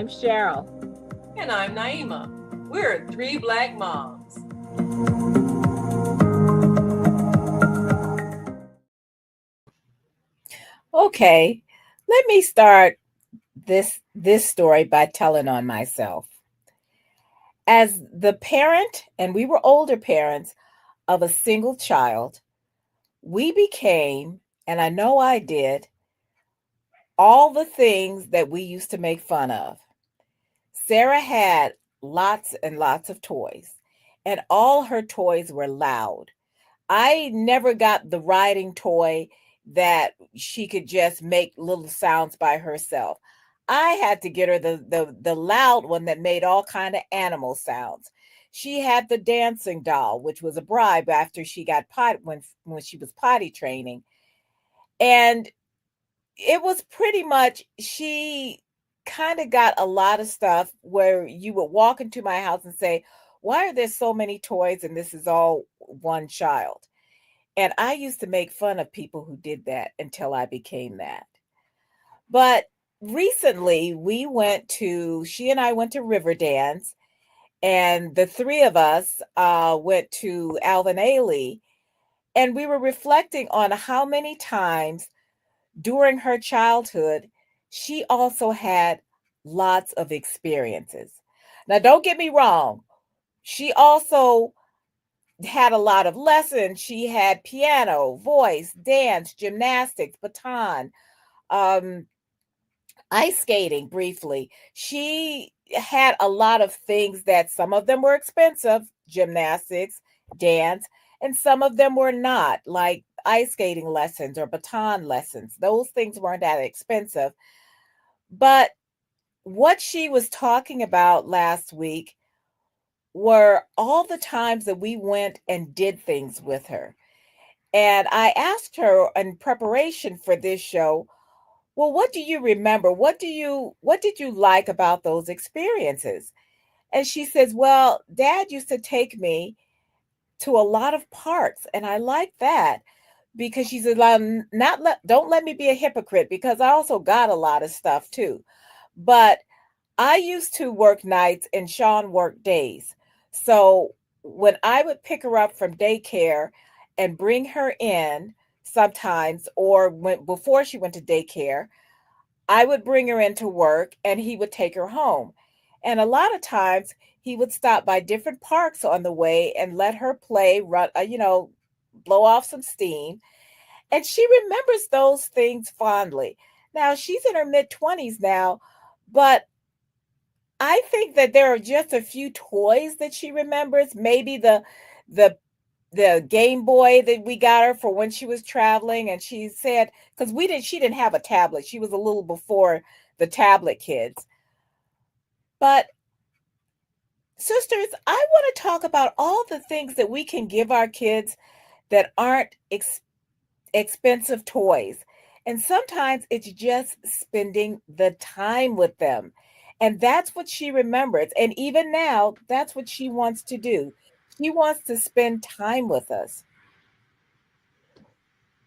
I'm Cheryl. And I'm Naima. We're three Black moms. Okay, let me start this story by telling on myself. As the parent, and we were older parents of a single child, we became, and I know I did, all the things that we used to make fun of. Sarah had lots and lots of toys, and all her toys were loud. I never got the riding toy that she could just make little sounds by herself. I had to get her the loud one that made all kind of animal sounds. She had the dancing doll, which was a bribe after she got when she was potty training. And it was pretty much she kind of got a lot of stuff where you would walk into my house and say, "Why are there so many toys and this is all one child?" And I used to make fun of people who did that until I became that. But recently she and I went to Riverdance, and the three of us went to Alvin Ailey, and we were reflecting on how many times during her childhood she also had lots of experiences. Now, don't get me wrong, she also had a lot of lessons. She had piano, voice, dance, gymnastics, baton, um, ice skating briefly. She had a lot of things that some of them were expensive, gymnastics, dance, and some of them were not, like ice skating lessons or baton lessons. Those things weren't that expensive. But what she was talking about last week were all the times that we went and did things with her. And I asked her in preparation for this show, well, what do you remember? What did you like about those experiences? And she says, well, Dad used to take me to a lot of parks, and I like that because she said, don't let me be a hypocrite because I also got a lot of stuff too. But I used to work nights and Sean worked days. So when I would pick her up from daycare and bring her in sometimes, or before she went to daycare, I would bring her into work and he would take her home. And a lot of times he would stop by different parks on the way and let her play, blow off some steam. And she remembers those things fondly. Now she's in her mid 20s now, but I think that there are just a few toys that she remembers. Maybe the the Game Boy that we got her for when she was traveling, and she said because we didn't she didn't have a tablet. She was a little before the tablet kids. But sisters, I want to talk about all the things that we can give our kids that aren't expensive toys. And sometimes it's just spending the time with them. And that's what she remembers. And even now, that's what she wants to do. She wants to spend time with us.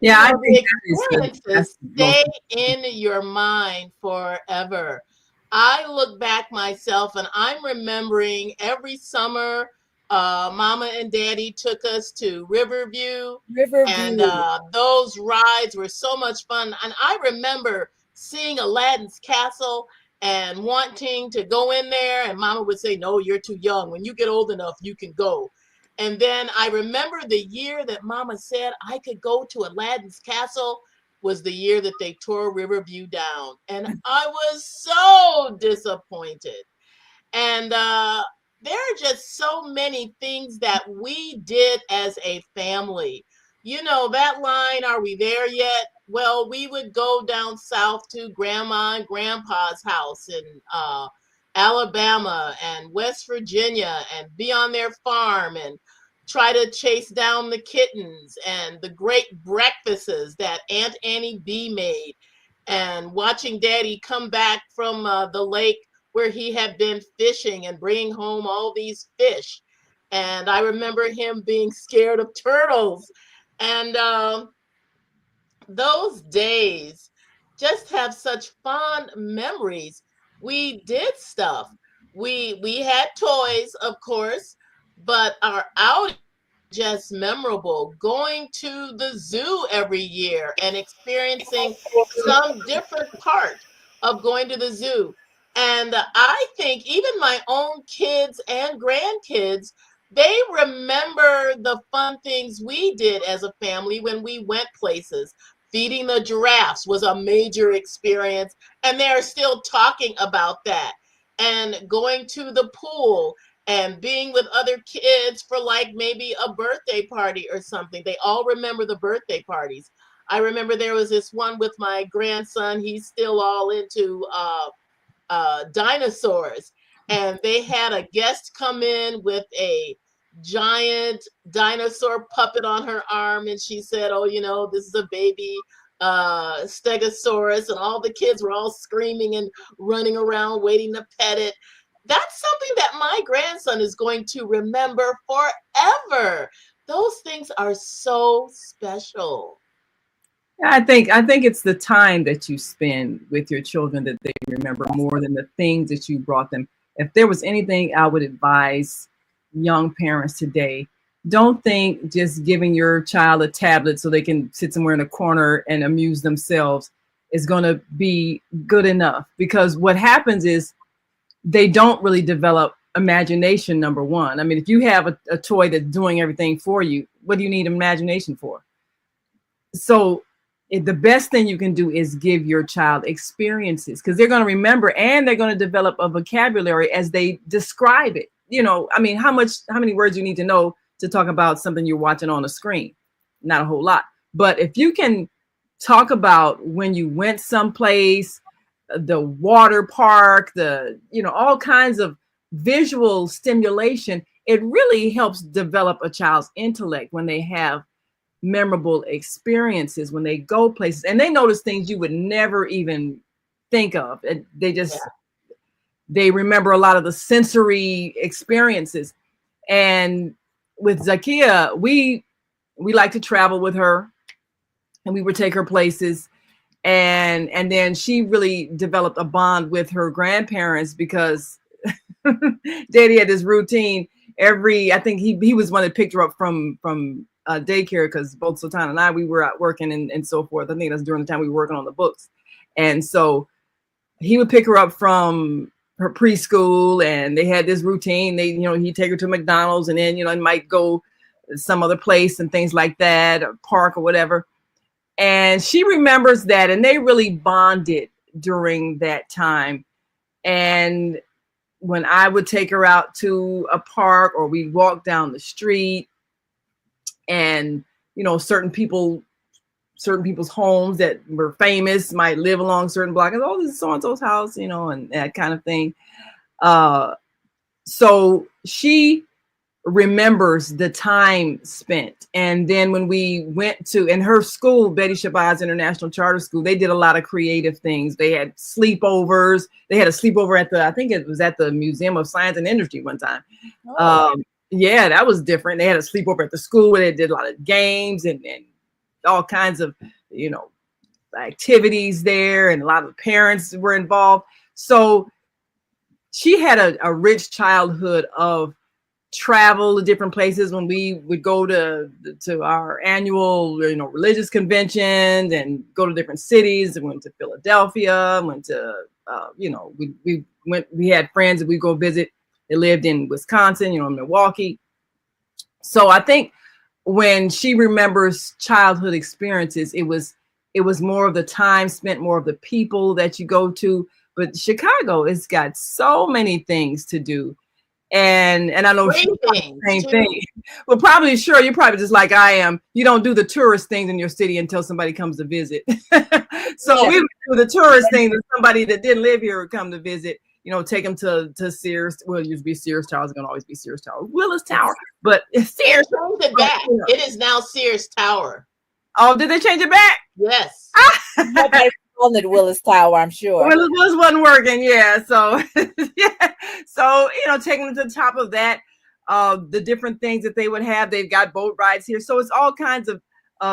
Yeah, I think The that is experiences that's the most. stay in your mind forever. I look back myself and I'm remembering every summer, Mama and Daddy took us to Riverview, and Riverview. those rides were so much fun. And I remember seeing Aladdin's Castle and wanting to go in there, and Mama would say, "No, you're too young. When you get old enough, you can go." And then I remember the year that Mama said I could go to Aladdin's Castle was the year that they tore Riverview down. And I was so disappointed. And there are just so many things that we did as a family. You know, that line, "Are we there yet?" Well, we would go down south to Grandma and Grandpa's house in Alabama and West Virginia and be on their farm and try to chase down the kittens and the great breakfasts that Aunt Annie B made, and watching Daddy come back from the lake where he had been fishing and bringing home all these fish. And I remember him being scared of turtles. And those days just have such fond memories. we did stuff. We had toys, of course, but our outings were just memorable. Going to the zoo every year and experiencing some different part of going to the zoo. And I think even my own kids and grandkids, they remember the fun things we did as a family when we went places. Feeding the giraffes was a major experience, and they're still talking about that. And going to the pool and being with other kids for like maybe a birthday party or something. They all remember the birthday parties. I remember there was this one with my grandson. He's still all into dinosaurs, and they had a guest come in with a giant dinosaur puppet on her arm, and she said, "Oh, this is a baby stegosaurus," and all the kids were all screaming and running around waiting to pet it. That's something that my grandson is going to remember forever. Those things are so special. I think it's the time that you spend with your children that they remember more than the things that you brought them. If there was anything I would advise young parents today, don't think just giving your child a tablet so they can sit somewhere in a corner and amuse themselves is going to be good enough, because what happens is they don't really develop imagination. Number one, I mean, if you have a toy that's doing everything for you, what do you need imagination for? So the best thing you can do is give your child experiences, because they're going to remember and they're going to develop a vocabulary as they describe it. I mean, how many words you need to know to talk about something you're watching on a screen? Not a whole lot. But if you can talk about when you went someplace, the water park, all kinds of visual stimulation, it really helps develop a child's intellect when they have memorable experiences, when they go places and they notice things you would never even think of. And they remember a lot of the sensory experiences. And with Zakia, we like to travel with her, and we would take her places. And then she really developed a bond with her grandparents, because Daddy had this routine I think he was one that picked her up from daycare, because both Sultana and I, we were out working and so forth. I think that's during the time we were working on the books. And so he would pick her up from her preschool, and they had this routine. He'd take her to McDonald's, and then, might go some other place and things like that, or park or whatever. And she remembers that, and they really bonded during that time. And when I would take her out to a park, or we'd walk down the street, and certain people's homes that were famous might live along certain blocks. Oh, this is so-and-so's house, and that kind of thing. So she remembers the time spent. And then when we went to, in her school, Betty Shabazz International Charter School, they did a lot of creative things. They had sleepovers. They had a sleepover I think it was at the Museum of Science and Industry one time. Oh. Yeah, that was different. They had a sleepover at the school where they did a lot of games and all kinds of, activities there, and a lot of parents were involved. So she had a rich childhood of travel to different places. When we would go to our annual, religious conventions and go to different cities, and went to Philadelphia, went to, we had friends that we go visit. They lived in Wisconsin, Milwaukee. So I think when she remembers childhood experiences, it was more of the time spent, more of the people that you go to. But Chicago has got so many things to do. And I know she's the same thing. Well, probably, sure, you're probably just like I am. You don't do the tourist things in your city until somebody comes to visit. So we would do the tourist thing that somebody that didn't live here would come to visit. Take them to Sears. Well, it used to be Sears Tower. It's going to always be Sears Tower. Willis Tower. But Sears changed it back. It is now Sears Tower. Oh, did they change it back? Yes. They called it Willis Tower, I'm sure. Willis wasn't working, yeah. So, yeah. So, taking them to the top of that, the different things that they would have. They've got boat rides here. So it's all kinds of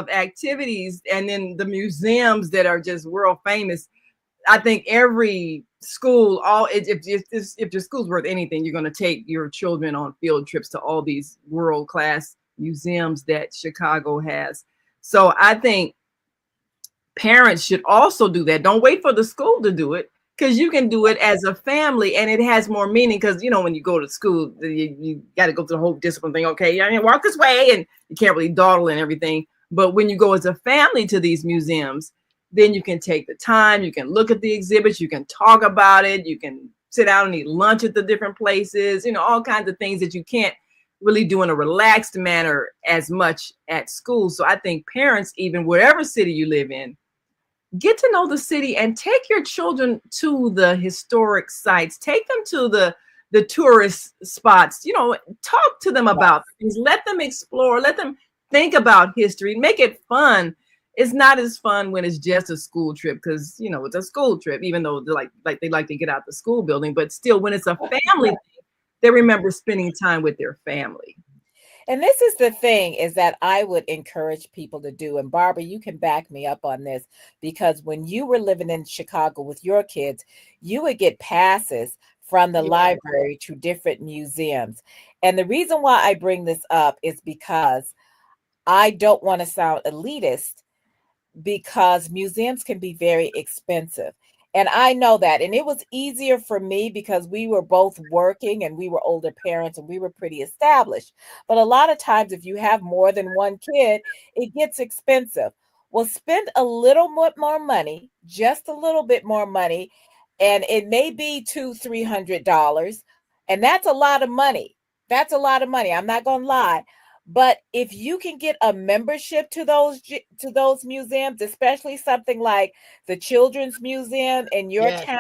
activities. And then the museums that are just world famous. I think every school, all if your school's worth anything, you're going to take your children on field trips to all these world-class museums that Chicago has. So I think parents should also do that. Don't wait for the school to do it, because you can do it as a family, and it has more meaning. Because when you go to school, you got to go through the whole discipline thing. Okay, you walk this way, and you can't really dawdle and everything. But when you go as a family to these museums, then you can take the time, you can look at the exhibits, you can talk about it, you can sit down and eat lunch at the different places, all kinds of things that you can't really do in a relaxed manner as much at school. So I think parents, even wherever city you live in, get to know the city and take your children to the historic sites, take them to the tourist spots, talk to them about things, let them explore, let them think about history, make it fun. It's not as fun when it's just a school trip, because it's a school trip, even though they like to get out the school building, but still when it's a family thing, they remember spending time with their family. And this is the thing is that I would encourage people to do. And Barbara, you can back me up on this, because when you were living in Chicago with your kids, you would get passes from the library to different museums. And the reason why I bring this up is because I don't want to sound elitist, because museums can be very expensive. And I know that. And it was easier for me because we were both working and we were older parents and we were pretty established. But a lot of times, if you have more than one kid, it gets expensive. Well, spend a little more money, just a little bit more money, and it may be $200-300. And that's a lot of money. That's a lot of money. I'm not going to lie. But if you can get a membership to those museums, especially something like the Children's Museum in your town,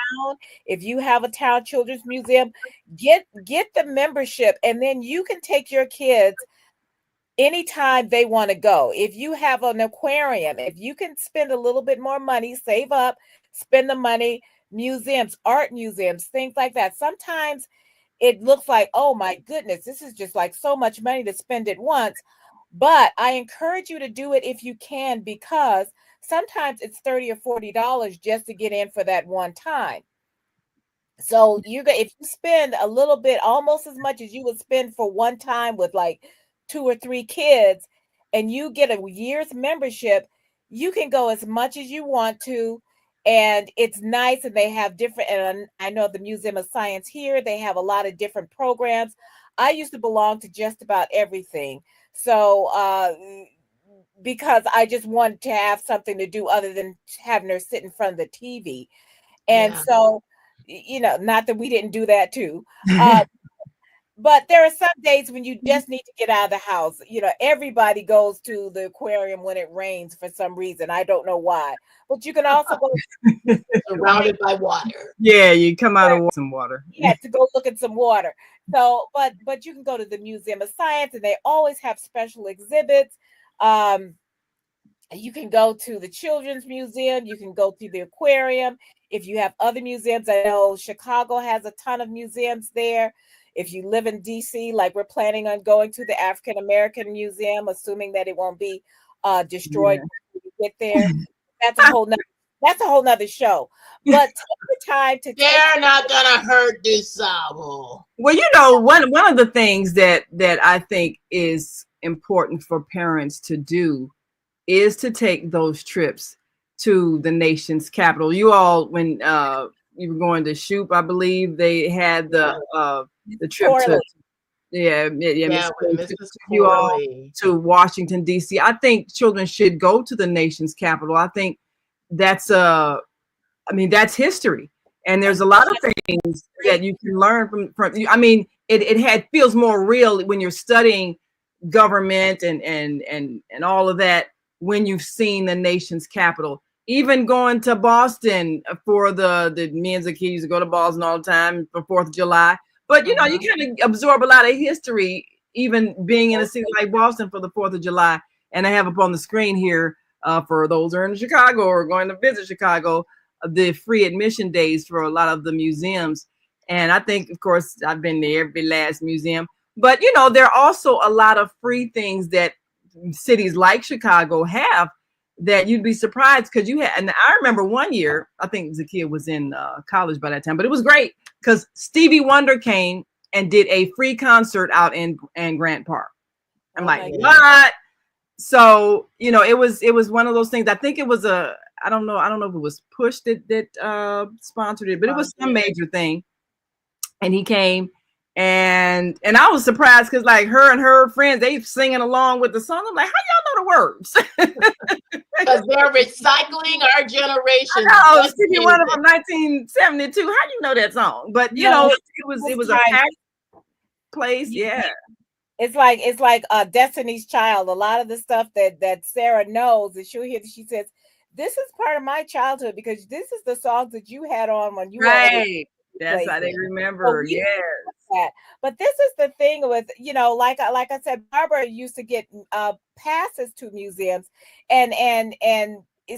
if you have a town children's museum, get the membership, and then you can take your kids anytime they want to go. If you have an aquarium, if you can spend a little bit more money, save up, spend the money, museums, art museums, things like that. Sometimes it looks like, oh my goodness, this is just like so much money to spend at once. But I encourage you to do it if you can, because sometimes it's $30 or $40 just to get in for that one time. So if you spend a little bit, almost as much as you would spend for one time with like 2 or 3 kids, and you get a year's membership, you can go as much as you want to. And it's nice, and they have different, and I know the Museum of Science here, they have a lot of different programs. I used to belong to just about everything. So, because I just wanted to have something to do other than having her sit in front of the TV. And so, not that we didn't do that too. But there are some days when you just need to get out of the house. Everybody goes to the aquarium when it rains for some reason. I don't know why. But you can also go surrounded by water. Yeah, you come out of some water. Yeah, to go look at some water. So, but you can go to the Museum of Science, and they always have special exhibits. You can go to the Children's Museum. You can go to the aquarium. If you have other museums, I know Chicago has a ton of museums there. If you live in DC, like we're planning on going to the African American Museum, assuming that it won't be destroyed when you get there. That's a whole nother show. But take the time to. They're not gonna hurt DuSable. Well, one of the things that I think is important for parents to do is to take those trips to the nation's capital. You all, when you were going to Shoop, I believe they had the trip to you all to Washington D.C. I think children should go to the nation's capital. I think that's that's history, and there's a lot of things that you can learn from. I mean, it feels more real when you're studying government and all of that when you've seen the nation's capital. Even going to Boston for the me and Zakiya used to go to Boston all the time for 4th of July. But you kind of absorb a lot of history, even being in a city like Boston for the 4th of July. And I have up on the screen here for those who are in Chicago or going to visit Chicago, the free admission days for a lot of the museums. And I think, of course, I've been to every last museum. But there are also a lot of free things that cities like Chicago have that you'd be surprised because you had, and I remember one year, I think Zakia was in college by that time, but it was great because Stevie Wonder came and did a free concert out in Grant Park. I'm like, what? So, you know, it was one of those things. I think it was I don't know if it was Push that sponsored it, but it was some major thing. And he came and I was surprised because like her and her friends, they singing along with the song. I'm like, how y'all know the words? Because they're recycling our generation. Oh, Stevie Wonder from 1972. How do you know that song? But you know, it was a packed place. Yeah. It's like Destiny's Child. A lot of the stuff that Sarah knows, and she'll hear, she says, "This is part of my childhood because this is the songs that you had on when you were." That's how they remember. Yes. But this is the thing with, you know, like I said, Barbara used to get passes to museums, and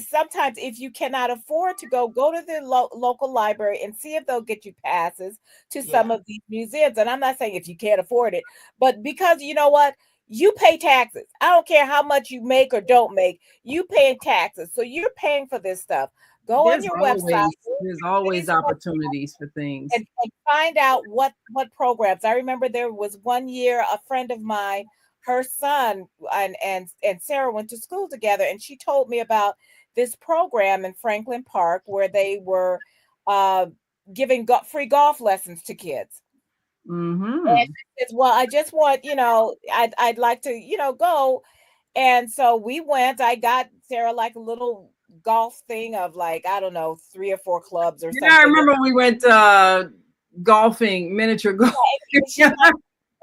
sometimes if you cannot afford to go to the local library and see if they'll get you passes to some of these museums. And I'm not saying if you can't afford it, but because you know what? You pay taxes. I don't care how much you make or don't make, you pay taxes. So you're paying for this stuff. Go on your website. There's always opportunities for things. And find out what programs. I remember there was one year a friend of mine, her son and Sarah went to school together, and she told me about this program in Franklin Park where they were giving free golf lessons to kids. Mm-hmm. And she says, well, I just want, you know, I'd like to, you know, go. And so we went. I got Sarah like a little golf thing of like, I don't know, 3 or 4 clubs or something. I remember we went golfing, miniature golf.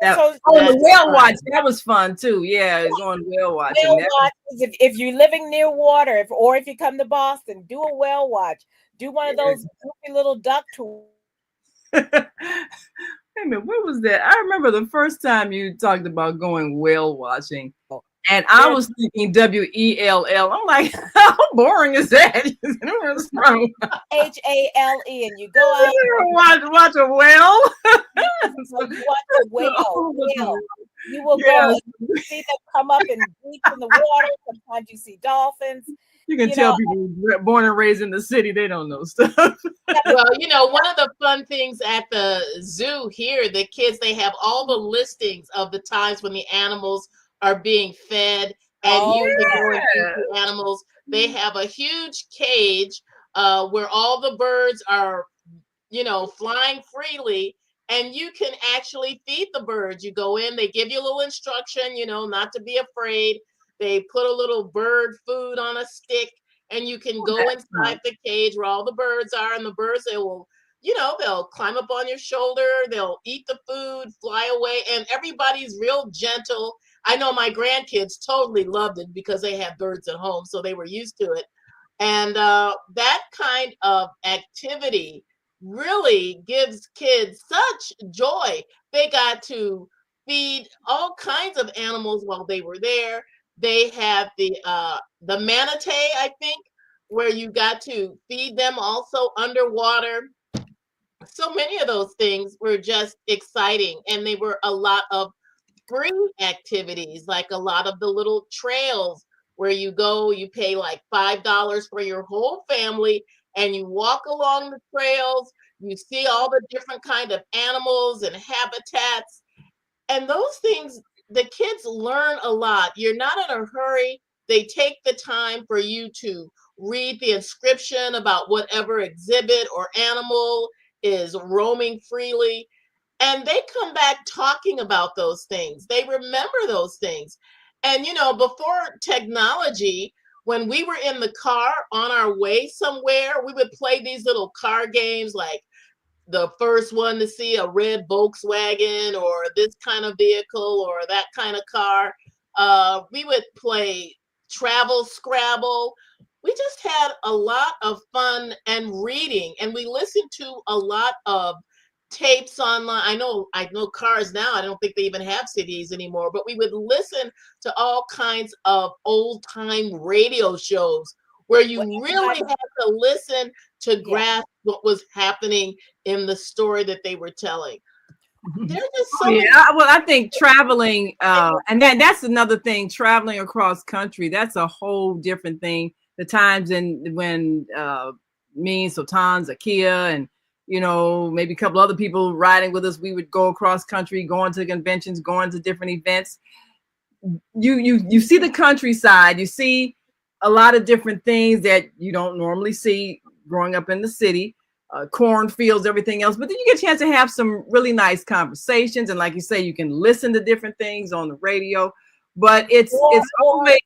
The whale watch, that was fun too. Yeah, going whale watching. Whale watch, if you're living near water, or if you come to Boston, do a whale watch. Do one of those goofy little duck tours. Wait a minute, what was that? I remember the first time you talked about going whale watching. And I was thinking WELL. I'm like, how boring is that? HALE, and you go out watch a whale. You watch a whale. You will go and see them come up and bleach in the water. Sometimes you see dolphins. You can tell people born and raised in the city, they don't know stuff. Well, you know, one of the fun things at the zoo here, the kids, they have all the listings of the times when the animals are being fed, and you can go and feed the animals. They have a huge cage where all the birds are, you know, flying freely, and you can actually feed the birds. You go in, they give you a little instruction, you know, not to be afraid. They put a little bird food on a stick, and you can go inside the cage where all the birds are, and the birds, they will, you know, they'll climb up on your shoulder, they'll eat the food, fly away, and everybody's real gentle. I know my grandkids totally loved it because they had birds at home, so they were used to it. And that kind of activity really gives kids such joy. They got to feed all kinds of animals while they were there. They have the manatee, I think, where you got to feed them also underwater. So many of those things were just exciting, and they were a lot of free activities, like a lot of the little trails where you go, you pay like $5 for your whole family, and you walk along the trails, you see all the different kind of animals and habitats, and those things, the kids learn a lot. You're not in a hurry. They take the time for you to read the inscription about whatever exhibit or animal is roaming freely. And they come back talking about those things. They remember those things. And, you know, before technology, when we were in the car on our way somewhere, we would play these little car games like the first one to see a red Volkswagen or this kind of vehicle or that kind of car. We would play Travel Scrabble. We just had a lot of fun and reading, and we listened to a lot of tapes online. I know cars now, I don't think they even have CDs anymore, but we would listen to all kinds of old time radio shows where you really had to listen to grasp what was happening in the story that they were telling. there's just Oh, so many. yeah. Well, I think traveling, and that's another thing. Traveling across country, that's a whole different thing. The times when me, Sultan, Zakia, and maybe a couple other people riding with us, we would go across country, going to conventions, going to different events. You see the countryside, you see a lot of different things that you don't normally see growing up in the city, cornfields, everything else. But then you get a chance to have some really nice conversations, and like you say, you can listen to different things on the radio. But it's Or always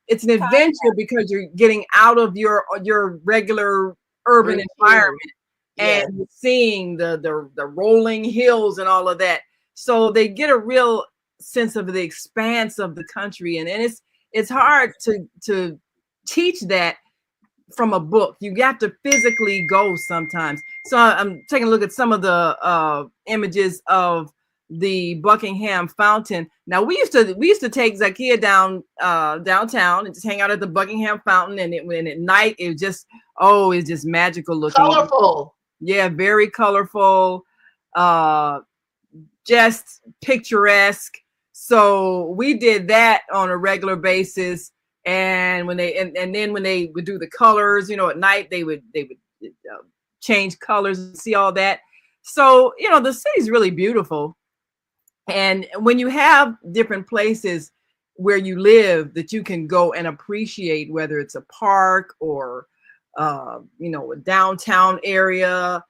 it's an adventure because you're getting out of your regular urban Routine. environment and Yes. seeing the rolling hills and all of that. So they get a real sense of the expanse of the country, and it's hard to teach that from a book. You have to physically go sometimes. So I'm taking a look at some of the images of the Buckingham Fountain. Now we used to take Zakia downtown and just hang out at the Buckingham Fountain, and at night it's just magical looking. Colorful. Yeah, very colorful, just picturesque. So we did that on a regular basis. And then when they would do the colors, at night they would change colors and see all that. So the city's really beautiful. And when you have different places where you live that you can go and appreciate, whether it's a park or a downtown area,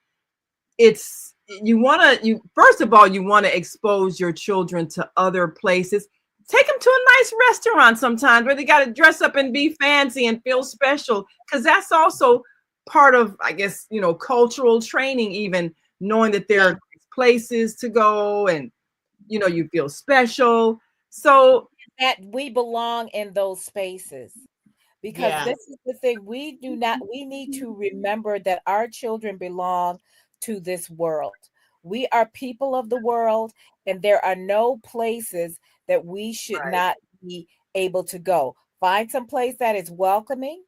you first of all, you want to expose your children to other places. Take them to a nice restaurant sometimes where they got to dress up and be fancy and feel special, because that's also part of, I guess, cultural training, even knowing that there are places to go and you feel special. So that we belong in those spaces. Because Yeah. this is the thing, we need to remember that our children belong to this world. We are people of the world, and there are no places that we should right. not be able to go. Find some place that is welcoming,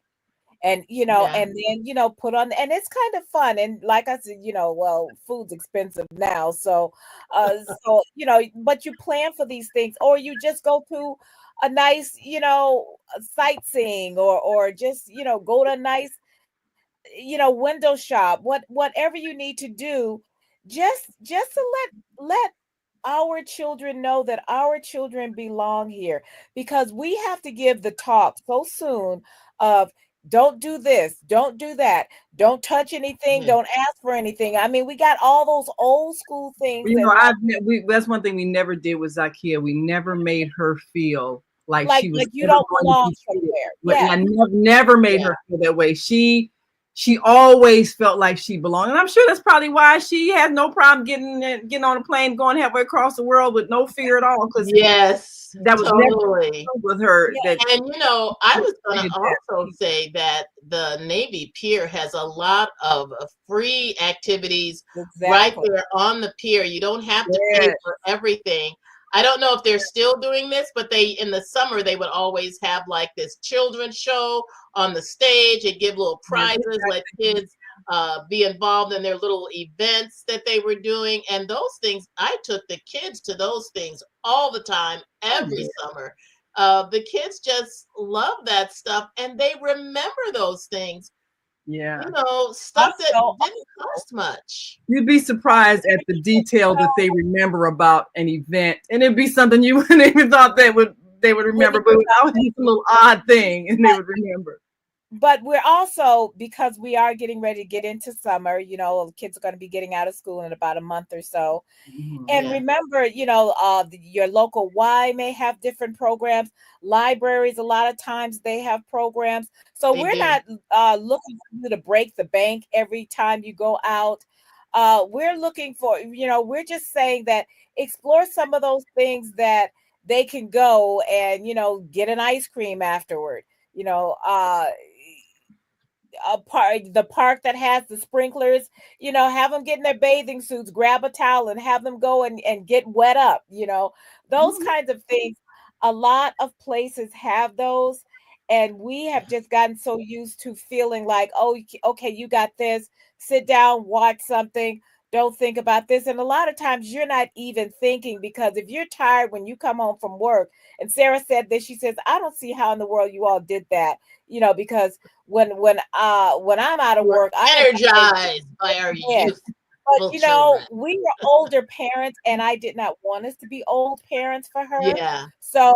and Yeah. and then put on, and it's kind of fun. And like I said, well, food's expensive now, so but you plan for these things, or you just go to a nice sightseeing, or just go to a nice window shop, whatever you need to do, just to let our children know that our children belong here, because we have to give the talk so soon of don't do this, don't do that, don't touch anything, Mhm. don't ask for anything. I mean, we got all those old school things, and That's one thing we never did with Zakia. We never made her feel like like she was you ever don't going to belong be treated. somewhere. I Yes. never made Yeah. her feel that way. She always felt like she belonged, and I'm sure that's probably why she had no problem getting on a plane, going halfway across the world with no fear at all. Because Yes, that was never totally. with her. Yeah. That And I was going to also say that the Navy Pier has a lot of free activities right Exactly. there on the pier. You don't have to pay Yeah. for everything. I don't know if they're still doing this, but in the summer they would always have like this children's show on the stage and give little prizes, let kids be involved in their little events that they were doing. And those things, I took the kids to those things all the time, every summer. The kids just love that stuff, and they remember those things. Yeah. Stuff that Also, didn't cost much. You'd be surprised at the detail that they remember about an event, and it'd be something you wouldn't even thought they would remember, but it would be some little odd thing, and they would remember. but we're also, because we are getting ready to get into summer, kids are going to be getting out of school in about a month or so. And Yeah. remember, your local Y may have different programs. Libraries, a lot of times they have programs. So They we're do. not looking for you to break the bank every time you go out. We're looking for, we're just saying that explore some of those things that they can go and, get an ice cream afterward. You know, the park that has the sprinklers, have them get in their bathing suits, grab a towel, and have them go and get wet up, those kinds of things. A lot of places have those, and we have just gotten so used to feeling like, oh, okay, you got this, sit down, watch something, don't think about this. And a lot of times you're not even thinking, because if you're tired when you come home from work, and Sarah said this, she says, I don't see how in the world you all did that, because when I'm out of We're work, I am energized by our yes. But youthful children. we were older parents, and I did not want us to be old parents for her. Yeah. So,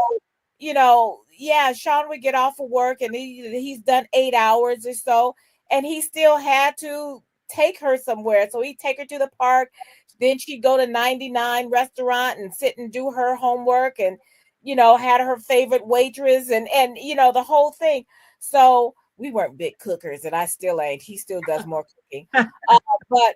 yeah, Sean would get off of work, and he's done 8 hours or so, and he still had to take her somewhere. So he'd take her to the park. Then she'd go to 99 restaurant and sit and do her homework, and had her favorite waitress, and the whole thing. So we weren't big cookers, and I still ain't. He still does more cooking. But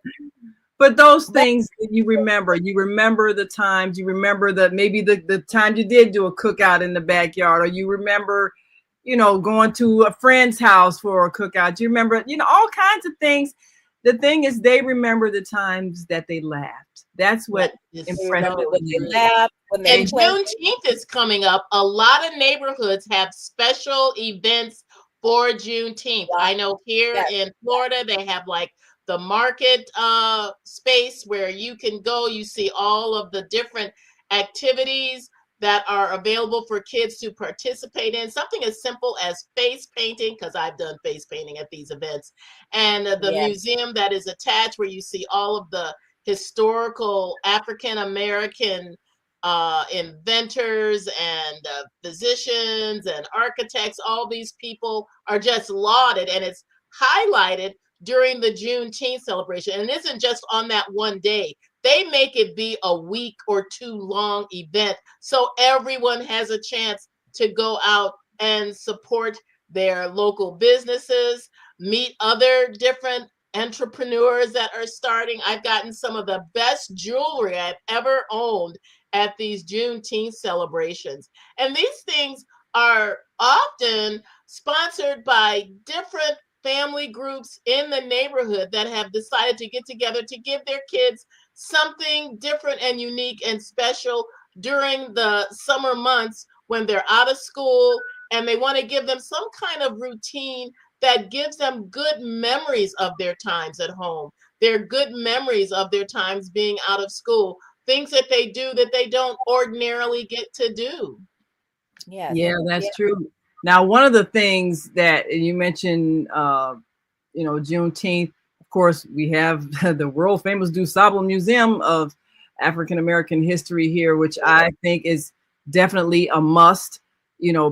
But those that, things that you remember the times, you remember maybe the time you did do a cookout in the backyard, or you remember, going to a friend's house for a cookout. You remember, all kinds of things. The thing is, they remember the times that they laughed. That's what That is impressed remember so when they true. laughed, when they And played. Juneteenth is coming up. A lot of neighborhoods have special events for Juneteenth. I know here Yes, in Florida, they have like the market space where you can go. You see all of the different activities that are available for kids to participate in. Something as simple as face painting, because I've done face painting at these events, and the yes, museum that is attached where you see all of the historical African American inventors and physicians and architects. All these people are just lauded, and it's highlighted during the Juneteenth celebration. And it isn't just on that one day. They make it be a week or two long event, so everyone has a chance to go out and support their local businesses, meet other different entrepreneurs that are starting. I've gotten some of the best jewelry I've ever owned at these Juneteenth celebrations. And these things are often sponsored by different family groups in the neighborhood that have decided to get together to give their kids something different and unique and special during the summer months when they're out of school, and they want to give them some kind of routine that gives them good memories of their times at home. Their good memories of their times being out of school, things that they do that they don't ordinarily get to do. yes, Yeah, yeah, that's true. Now, one of the things that you mentioned, Juneteenth, of course, we have the world famous DuSable Museum of African American History here, which I think is definitely a must.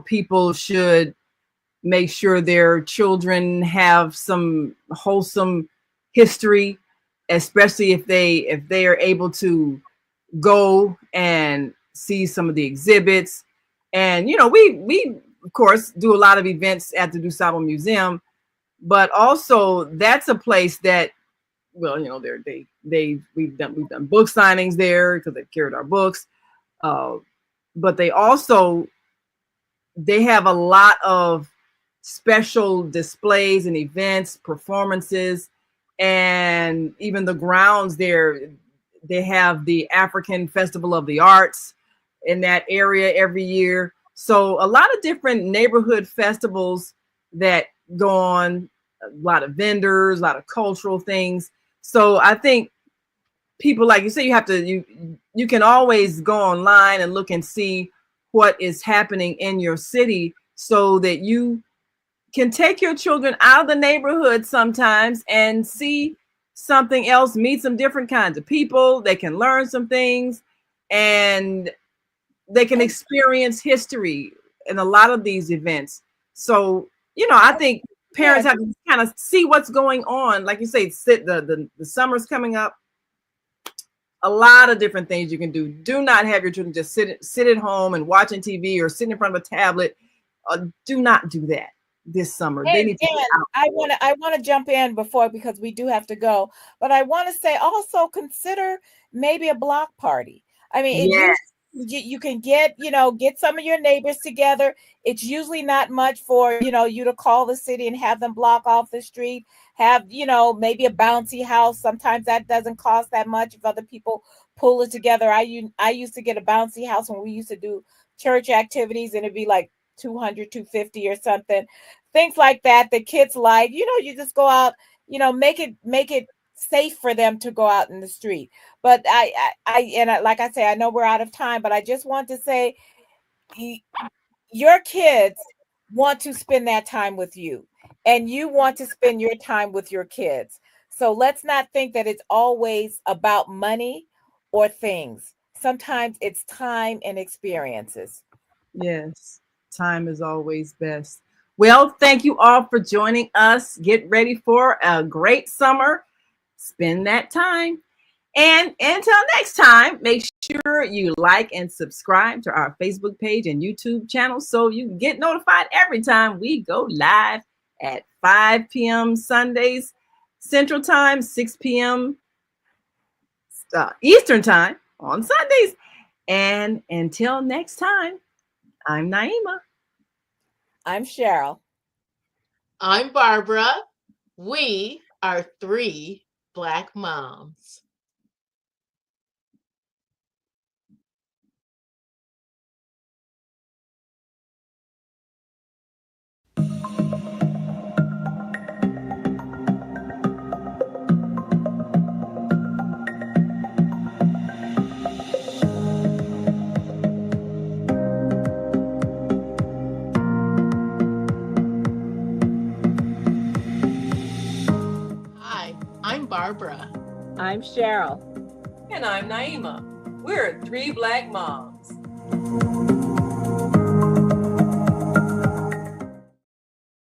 People should make sure their children have some wholesome history, especially if they are able to go and see some of the exhibits. And we of course do a lot of events at the DuSable Museum, but also that's a place that, well, we've done book signings there because they've carried our books. uh, but they have a lot of special displays and events, performances, and even the grounds there. They have the African Festival of the Arts in that area every year. So a lot of different neighborhood festivals that go on, a lot of vendors, a lot of cultural things. So I think people, like you say, you can always go online and look and see what is happening in your city so that you can take your children out of the neighborhood sometimes and see something else, meet some different kinds of people. They can learn some things, and they can and, experience history in a lot of these events. So, I think parents yes. have to kind of see what's going on. Like you say, the summer's coming up. A lot of different things you can do. Do not have your children just sit at home and watching TV or sitting in front of a tablet. Do not do that this summer. They need to get And out. I want to jump in before, because we do have to go, but I want to say also consider maybe a block party. I mean, it Yeah. usually you can get some of your neighbors together. It's usually not much for you to call the city and have them block off the street. Have maybe a bouncy house. Sometimes that doesn't cost that much if other people pull it together. I used to get a bouncy house when we used to do church activities, and it'd be like 200, 250 or something, things like that. The kids like, you just go out, make it safe for them to go out in the street. But like I say, I know we're out of time, but I just want to say, your kids want to spend that time with you, and you want to spend your time with your kids. So let's not think that it's always about money or things. Sometimes it's time and experiences. Yes, time is always best. Well, thank you all for joining us. Get ready for a great summer. Spend that time. And until next time, make sure you like and subscribe to our Facebook page and YouTube channel so you can get notified every time we go live at 5 p.m. Sundays, Central Time, 6 p.m. Eastern Time on Sundays. And until next time, I'm Naima. I'm Cheryl. I'm Barbara. We are 3 Black moms. Hi, I'm Barbara. I'm Cheryl. And I'm Naima. We're 3 Black moms.